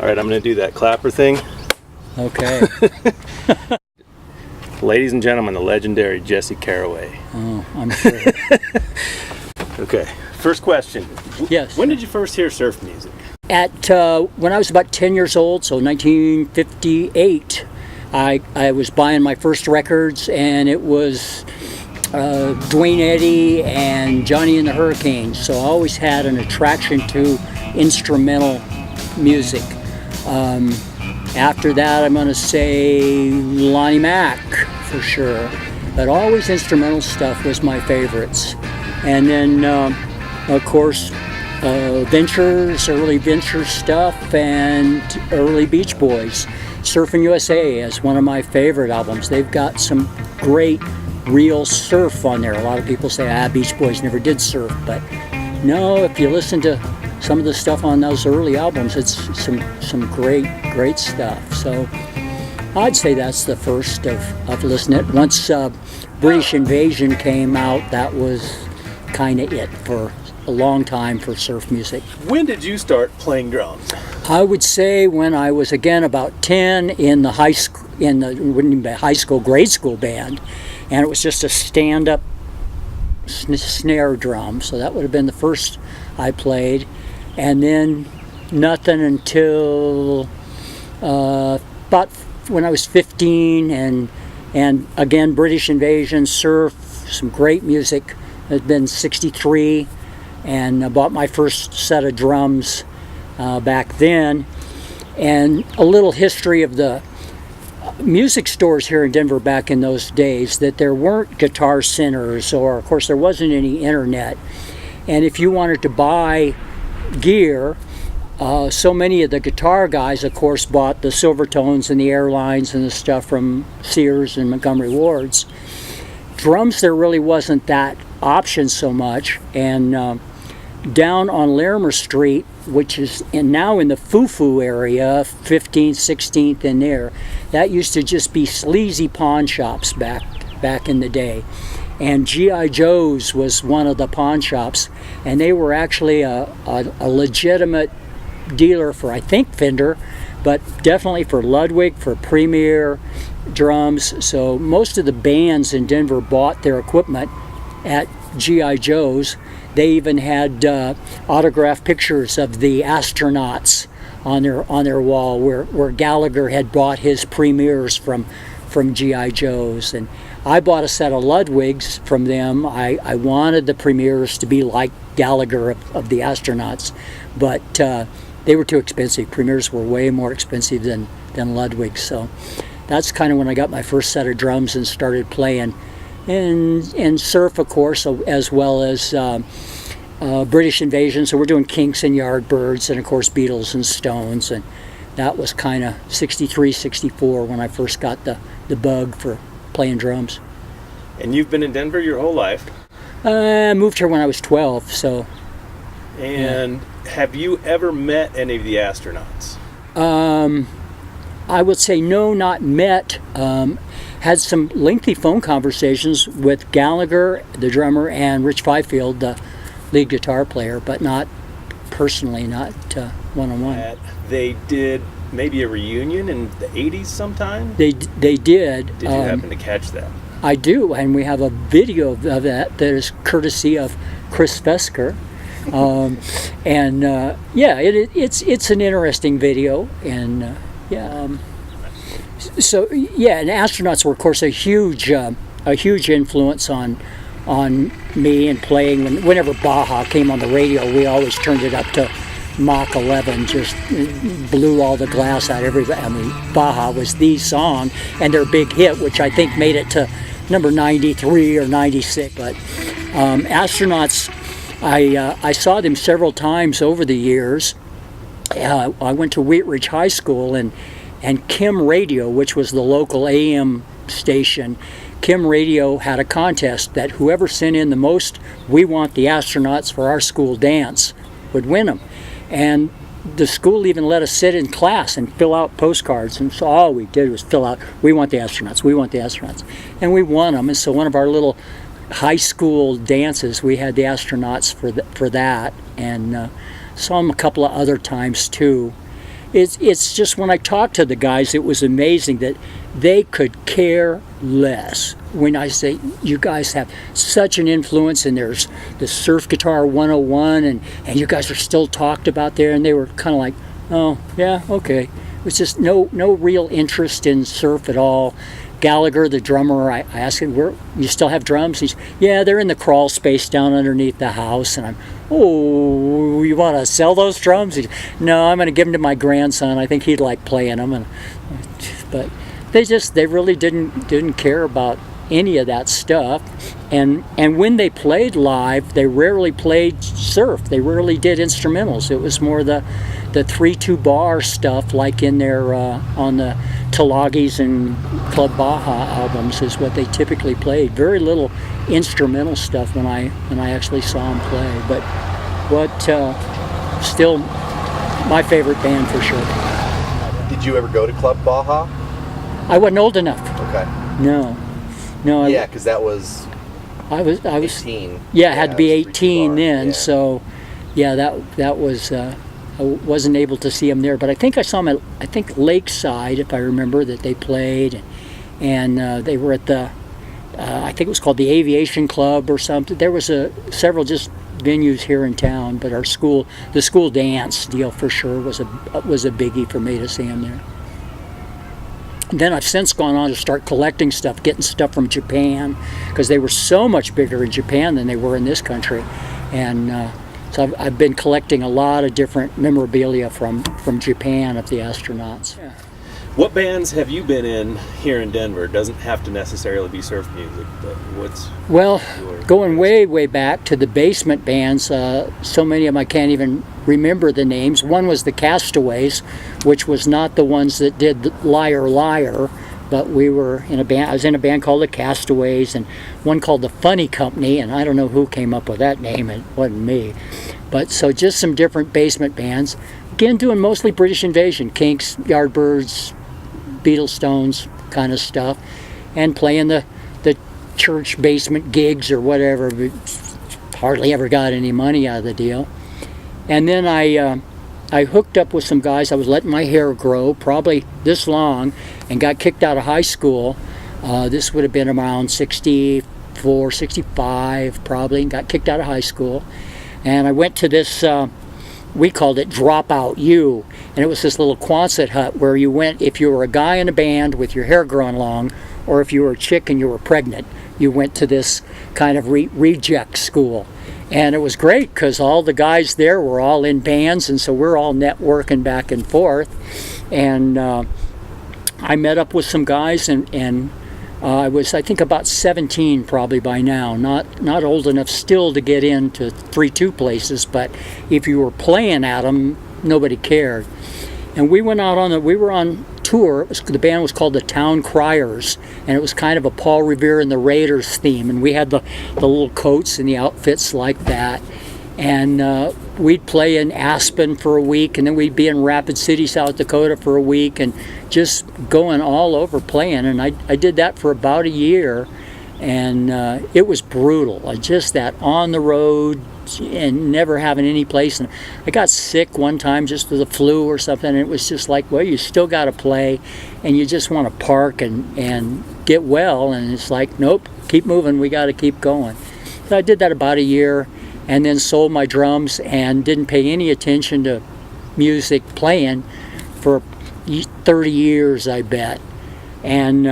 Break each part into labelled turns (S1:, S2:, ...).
S1: All right, I'm going to do that clapper thing.
S2: Okay.
S1: Ladies and gentlemen, the legendary Jesse Carraway.
S2: Oh, I'm sure.
S1: Okay, first question.
S2: Yes.
S1: When did you first hear surf music?
S2: At when I was about 10 years old, so 1958, I was buying my first records, and it was Dwayne Eddy and Johnny and the Hurricanes. So I always had an attraction to instrumental music. After that, I'm going to say Lonnie Mack for sure, but always instrumental stuff was my favorites. And then, of course, Ventures, early Ventures stuff, and early Beach Boys. Surfing USA is one of my favorite albums. They've got some great real surf on there. A lot of people say, Beach Boys never did surf, but no, if you listen to some of the stuff on those early albums, it's some great stuff. So I'd say that's the first of listening. Once British Invasion came out, that was kind of it for a long time for surf music.
S1: When did you start playing drums?
S2: I would say when I was again about 10 in the high school, grade school band, and it was just a stand-up snare drum. So that would have been the first I played, and then nothing until about when I was 15, and again British Invasion, surf, some great music. It had been 63. And I bought my first set of drums back then. And a little history of the music stores here in Denver back in those days, that there weren't guitar centers, or of course there wasn't any internet. And if you wanted to buy gear, so many of the guitar guys, of course, bought the Silvertones and the Airlines and the stuff from Sears and Montgomery Ward's. Drums, there really wasn't that option so much. And down on Larimer Street, which is now in the Foo area, 15th, 16th in there, that used to just be sleazy pawn shops back in the day. And G.I. Joe's was one of the pawn shops, and they were actually a legitimate dealer for, I think, Fender, but definitely for Ludwig, for Premier drums. So most of the bands in Denver bought their equipment at G.I. Joe's. They even had autographed pictures of the astronauts on their wall, where Gallagher had bought his Premiers from G.I. Joe's. And I bought a set of Ludwigs from them. I wanted the Premiers to be like Gallagher of the astronauts, but they were too expensive. Premiers were way more expensive than Ludwigs. So that's kind of when I got my first set of drums and started playing. And surf, of course, as well as British Invasion. So we're doing Kinks and Yardbirds, and of course Beatles and Stones. And that was kind of 63, 64 when I first got the bug for playing drums.
S1: And you've been in Denver your whole life?
S2: I moved here when I was 12, so.
S1: And have you ever met any of the astronauts?
S2: I would say no, not met. Had some lengthy phone conversations with Gallagher, the drummer, and Rich Fifield, the lead guitar player, but not personally, not one-on-one.
S1: They did maybe a reunion in the 80s sometime?
S2: They did. Did
S1: you happen to catch that?
S2: I do, and we have a video of that is courtesy of Chris Fesker. It's an interesting video, and so yeah, and astronauts were, of course, a huge influence on me and playing. Whenever Baja came on the radio, we always turned it up to Mach 11, just blew all the glass out of everybody. I mean, Baja was the song and their big hit, which I think made it to number 93 or 96. But astronauts, I saw them several times over the years. I went to Wheat Ridge High School, and Kim Radio, which was the local AM station, Kim Radio had a contest that whoever sent in the most "We Want the Astronauts for Our School Dance" would win them. And the school even let us sit in class and fill out postcards, and so all we did was fill out "We want the astronauts, we want the astronauts," and we won them. And so one of our little high school dances, we had the astronauts for that, and saw them a couple of other times too. it's just when I talked to the guys, it was amazing that they could care less. When I say you guys have such an influence, and there's the Surf Guitar 101, and you guys are still talked about there, and they were kind of like, oh yeah, okay. It was just no real interest in surf at all. Gallagher, the drummer, I asked him, "Where you still have drums?" He's, "Yeah, they're in the crawl space down underneath the house." And I'm, "Oh, you want to sell those drums?" He's, "No, I'm going to give them to my grandson. I think he'd like playing them." And, but they really didn't care about any of that stuff. And when they played live, they rarely played surf. They rarely did instrumentals. It was more the 3/2 bar stuff, like in their on the Tulagis and Club Baja albums, is what they typically played. Very little instrumental stuff when I actually saw them play. But still my favorite band for sure.
S3: Did you ever go to Club Baja?
S2: I wasn't old enough.
S3: Okay.
S2: No.
S3: Yeah, because that was.
S2: I was
S3: 18.
S2: Yeah, I had to be 18 then.
S3: Yeah.
S2: So, yeah, that was. I wasn't able to see them there, but I think I saw them at Lakeside, if I remember, that they played, and they were at the. I think it was called the Aviation Club or something. There was several just venues here in town, but the school dance deal for sure was a biggie for me to see them there. And then I've since gone on to start collecting stuff, getting stuff from Japan, because they were so much bigger in Japan than they were in this country, and so I've been collecting a lot of different memorabilia from Japan of the astronauts. Yeah.
S1: What bands have you been in here in Denver? It doesn't have to necessarily be surf music, but what's
S2: going way back to the basement bands. So many of them I can't even remember the names. One was the Castaways, which was not the ones that did Liar Liar, but we were in a band. I was in a band called the Castaways, and one called the Funny Company, and I don't know who came up with that name. It wasn't me. But so just some different basement bands. Again, doing mostly British Invasion, Kinks, Yardbirds, Beatles, Stones kind of stuff, and playing the church basement gigs or whatever. But hardly ever got any money out of the deal. And then I hooked up with some guys. I was letting my hair grow, probably this long, and got kicked out of high school. This would have been around 64, 65 probably, and got kicked out of high school. And I went to this, we called it Dropout U, and it was this little Quonset hut where you went if you were a guy in a band with your hair growing long, or if you were a chick and you were pregnant, you went to this kind of reject school. And it was great because all the guys there were all in bands, and so we're all networking back and forth. And I met up with some guys, and I was, I think, about 17 probably by now. Not old enough still to get into 3/2 places, but if you were playing at them, nobody cared. And we went out we were on tour. The band was called the Town Criers, and it was kind of a Paul Revere and the Raiders theme. And we had the little coats and the outfits like that. And we'd play in Aspen for a week, and then we'd be in Rapid City, South Dakota for a week, and just going all over playing. And I did that for about a year, and it was brutal. Just that on the road and never having any place. And I got sick one time just with the flu or something, and it was just like, well, you still got to play, and you just want to park and get well. And it's like, nope, keep moving. We got to keep going. So I did that about a year, and then sold my drums and didn't pay any attention to music playing for 30 years, I bet. And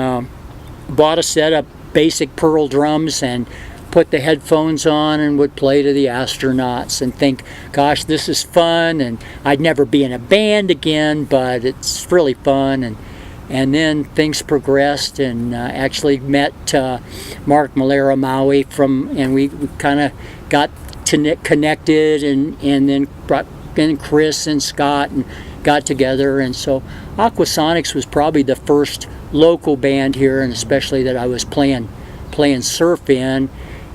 S2: bought a set of basic Pearl drums and put the headphones on and would play to the astronauts and think, gosh, this is fun, and I'd never be in a band again, but it's really fun. And then things progressed, and actually met Mark Malera Maui and we kind of got connected, and then brought in Chris and Scott and got together. And so Aquasonics was probably the first local band here, and especially that I was playing surf in,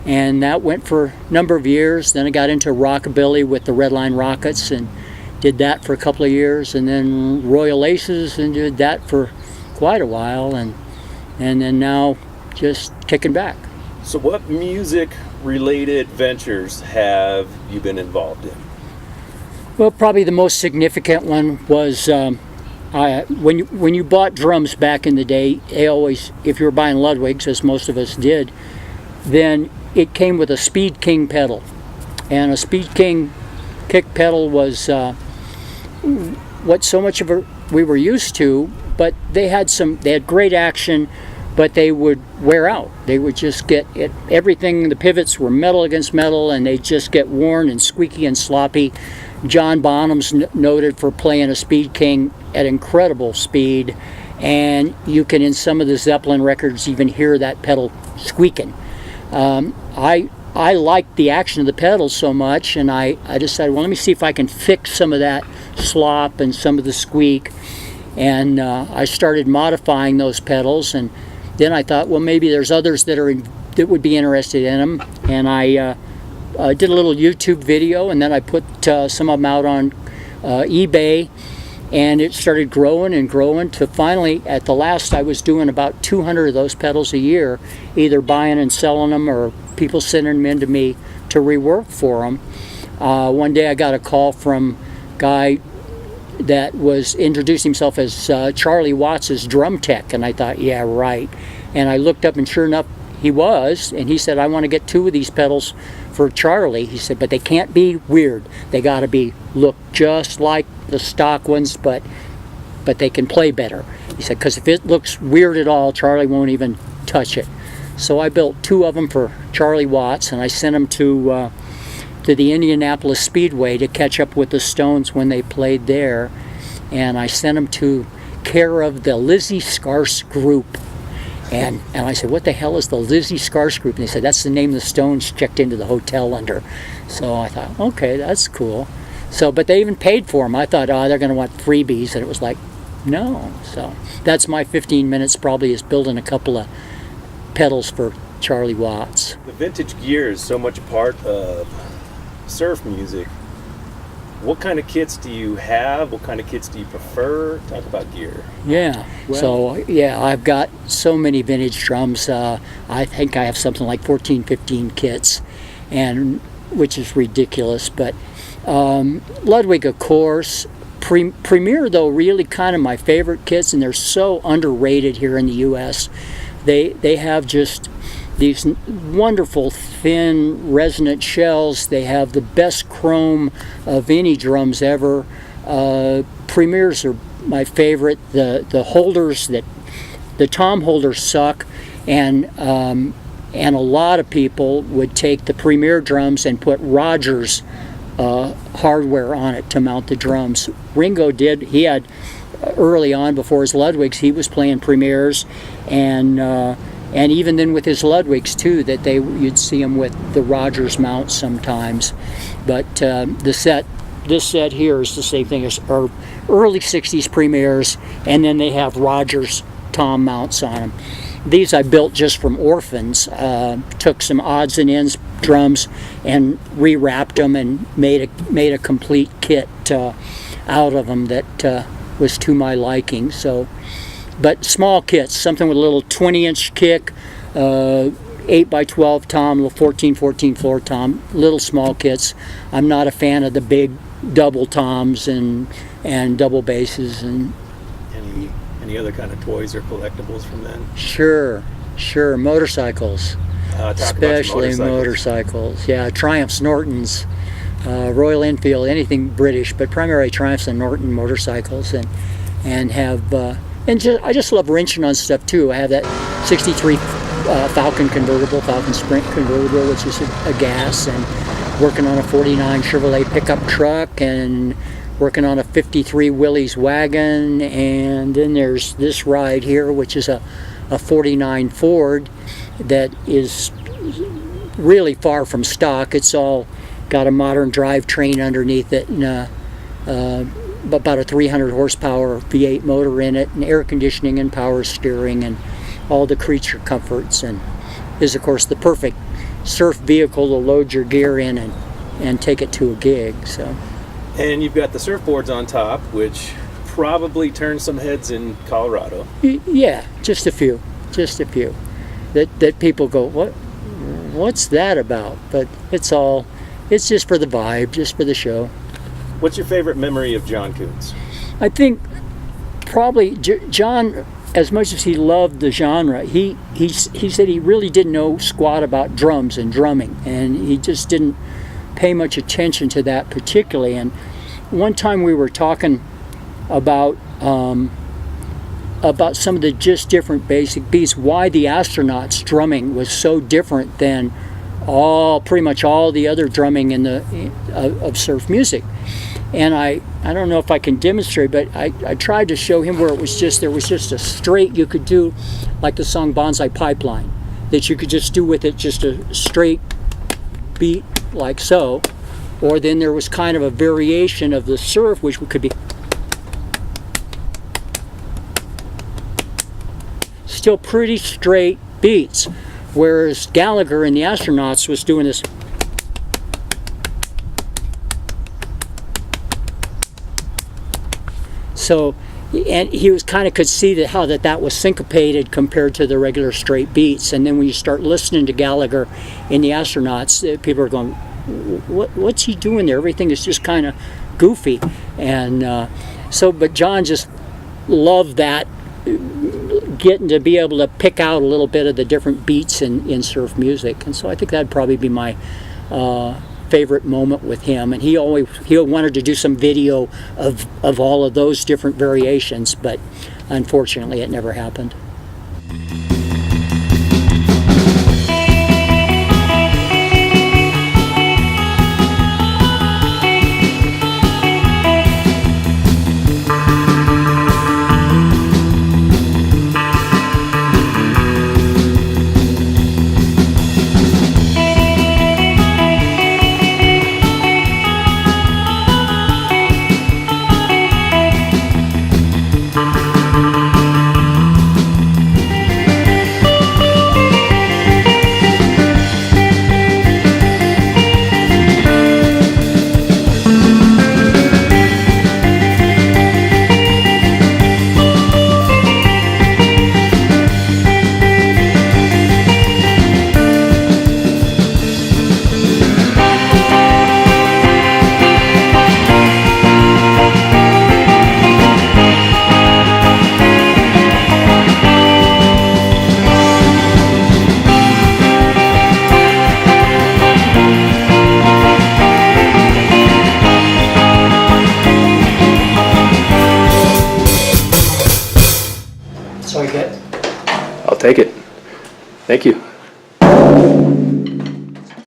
S2: and that went for a number of years. Then I got into rockabilly with the Red Line Rockets and did that for a couple of years, and then Royal Aces, and did that for quite a while, and then now just kicking back.
S1: So what music related ventures have you been involved in?
S2: Well, probably the most significant one was when you bought drums back in the day. They always, if you were buying Ludwigs, as most of us did, then it came with a Speed King pedal, and a Speed King kick pedal was what so much of it we were used to. But they had great action, but they would wear out. They would just get it. Everything, the pivots were metal against metal, and they'd just get worn and squeaky and sloppy. John Bonham's noted for playing a Speed King at incredible speed, and you can, in some of the Zeppelin records, even hear that pedal squeaking. I liked the action of the pedal so much, and I decided, well, let me see if I can fix some of that slop and some of the squeak. And I started modifying those pedals, and then I thought, well, maybe there's others that would be interested in them. And I did a little YouTube video, and then I put some of them out on eBay, and it started growing and growing to finally, at the last, I was doing about 200 of those pedals a year, either buying and selling them or people sending them in to me to rework for them. One day I got a call from a guy that was introducing himself as Charlie Watts' drum tech, and I thought, yeah, right. And I looked up, and sure enough, he was, and he said, I want to get 2 of these pedals for Charlie. He said, but they can't be weird. They got to look just like the stock ones, but they can play better. He said, because if it looks weird at all, Charlie won't even touch it. So I built 2 of them for Charlie Watts, and I sent them to the Indianapolis Speedway to catch up with the Stones when they played there, and I sent them to care of the Lizzie Scarce Group. And I said, what the hell is the Lizzie Scarce Group? And they said, that's the name the Stones checked into the hotel under. So I thought, okay, that's cool. So, but they even paid for them. I thought, oh, they're going to want freebies, and it was like, no. So that's my 15 minutes probably, is building a couple of pedals for Charlie Watts.
S1: The vintage gear is so much a part of surf music. What kind of kits do you have? What kind of kits do you prefer? Talk about gear.
S2: Yeah. So, yeah, I've got so many vintage drums. I think I have something like 14, 15 kits, and which is ridiculous. But Ludwig, of course. Premier, though, really kind of my favorite kits, and they're so underrated here in the U.S. They have just these wonderful thin resonant shells. They have the best chrome of any drums ever. Premiers are my favorite. The holders, the tom holders suck, and a lot of people would take the Premier drums and put Rogers hardware on it to mount the drums. Ringo did. He had early on, before his Ludwigs, he was playing Premiers, and even then with his Ludwigs too, that you'd see him with the Rogers mount sometimes. But this set here is the same thing as our early 60s Premiers, and then they have Rogers tom mounts on them. These I built just from orphans. Took some odds and ends drums and rewrapped them and made a complete kit out of them that was to my liking. So, but small kits, something with a little 20-inch kick, 8x12 tom, little 14 floor tom, little small kits. I'm not a fan of the big double toms and double basses. And
S1: any other kind of toys or collectibles from then?
S2: Sure. Motorcycles, especially motorcycles. Yeah, Triumphs, Nortons, Royal Enfield, anything British, but primarily Triumphs and Norton motorcycles, and have I just love wrenching on stuff too. I have that '63 Falcon Sprint convertible, which is a gas, and working on a '49 Chevrolet pickup truck, and working on a '53 Willys wagon, and then there's this ride here, which is a '49 Ford that is really far from stock. It's all got a modern drivetrain underneath it, and about a 300 horsepower V8 motor in it, and air conditioning and power steering and all the creature comforts, and is of course the perfect surf vehicle to load your gear in and take it to a gig. So.
S1: And you've got the surfboards on top, which probably turn some heads in Colorado.
S2: Yeah, just a few. That people go, what's that about? But it's just for the vibe, just for the show.
S1: What's your favorite memory of John Coons?
S2: I think probably John, as much as he loved the genre, he said he really didn't know squat about drums and drumming, and he just didn't pay much attention to that particularly. And one time we were talking about some of the just different basic beats, why the Astronauts drumming was so different than pretty much all the other drumming in of surf music. And I don't know if I can demonstrate, but I tried to show him where there was just a straight, you could do like the song Bonsai Pipeline, that you could just do with it just a straight beat like so, or then there was kind of a variation of the surf which could be still pretty straight beats, whereas Gallagher in the Astronauts was doing this. So, and he was kind of could see how that was syncopated compared to the regular straight beats. And then when you start listening to Gallagher in the Astronauts, people are going, what's he doing there? Everything is just kind of goofy. And but John just loved that, getting to be able to pick out a little bit of the different beats in surf music. And so I think that'd probably be my favorite moment with him. And he wanted to do some video of all of those different variations, but unfortunately it never happened.
S1: I'll take it. Thank you.